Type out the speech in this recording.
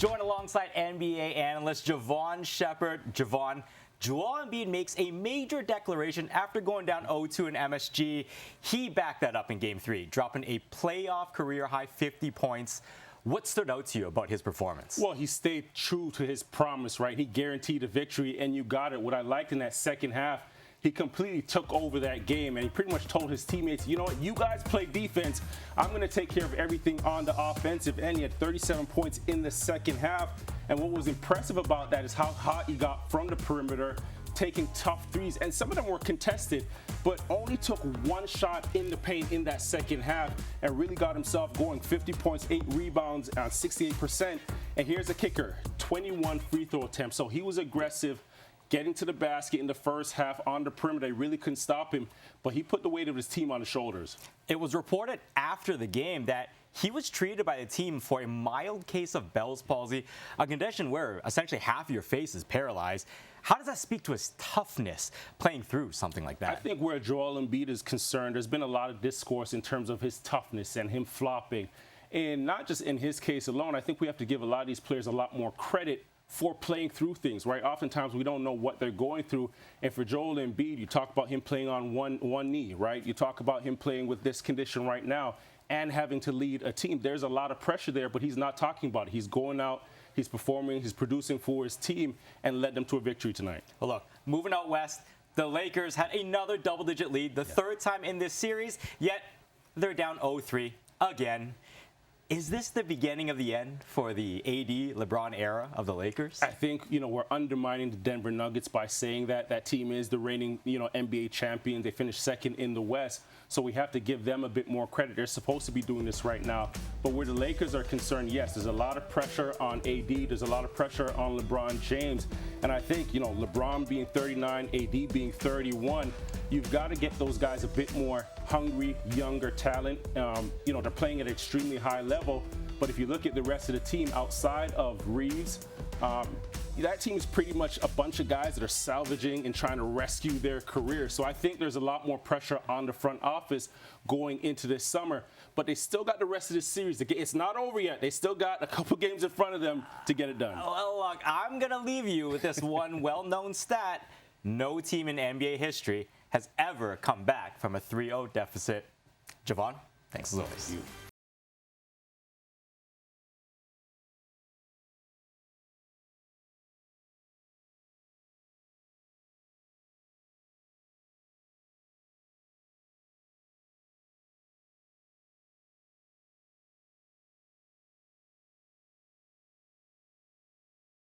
joined alongside NBA analyst Jevohn Shepherd. Jevohn, Joel Embiid makes a major declaration after going down 0-2 in MSG. He backed that up in Game 3, dropping a playoff career-high 50 points. What stood out to you about his performance? Well, he stayed true to his promise, right? He guaranteed a victory, and you got it. What I liked in that second half, he completely took over that game, and he pretty much told his teammates, you know what, you guys play defense. I'm going to take care of everything on the offensive end. He had 37 points in the second half, and what was impressive about that is how hot he got from the perimeter, taking tough threes, and some of them were contested, but only took one shot in the paint in that second half and really got himself going. 50 points, 8 rebounds on 68%. And here's a kicker, 21 free throw attempts. So he was aggressive, getting to the basket in the first half on the perimeter. They really couldn't stop him, but he put the weight of his team on his shoulders. It was reported after the game that he was treated by the team for a mild case of Bell's palsy, a condition where essentially half of your face is paralyzed. How does that speak to his toughness playing through something like that? I think where Joel Embiid is concerned, there's been a lot of discourse in terms of his toughness and him flopping. And not just in his case alone, I think we have to give a lot of these players a lot more credit for playing through things, right? Oftentimes we don't know what they're going through. And for Joel Embiid, you talk about him playing on one knee, right? You talk about him playing with this condition right now and having to lead a team. There's a lot of pressure there, but he's not talking about it. He's going out, he's performing, he's producing for his team and led them to a victory tonight. Well, look, moving out west, the Lakers had another double-digit lead, the third time in this series, yet they're down 0-3 again. Is this the beginning of the end for the AD-LeBron era of the Lakers? I think, we're undermining the Denver Nuggets by saying that that team is the reigning, NBA champion. They finished second in the West, so we have to give them a bit more credit. They're supposed to be doing this right now. But where the Lakers are concerned, yes, there's a lot of pressure on AD. There's a lot of pressure on LeBron James. And I think, LeBron being 39, AD being 31, you've got to get those guys a bit more hungry, younger talent. They're playing at an extremely high level. But if you look at the rest of the team outside of Reeves, that team is pretty much a bunch of guys that are salvaging and trying to rescue their career. So I think there's a lot more pressure on the front office going into this summer. But they still got the rest of this series. It's not over yet. They still got a couple games in front of them to get it done. Well, look, I'm going to leave you with this one well-known stat. No team in NBA history has ever come back from a 3-0 deficit. Jevohn, thanks as always.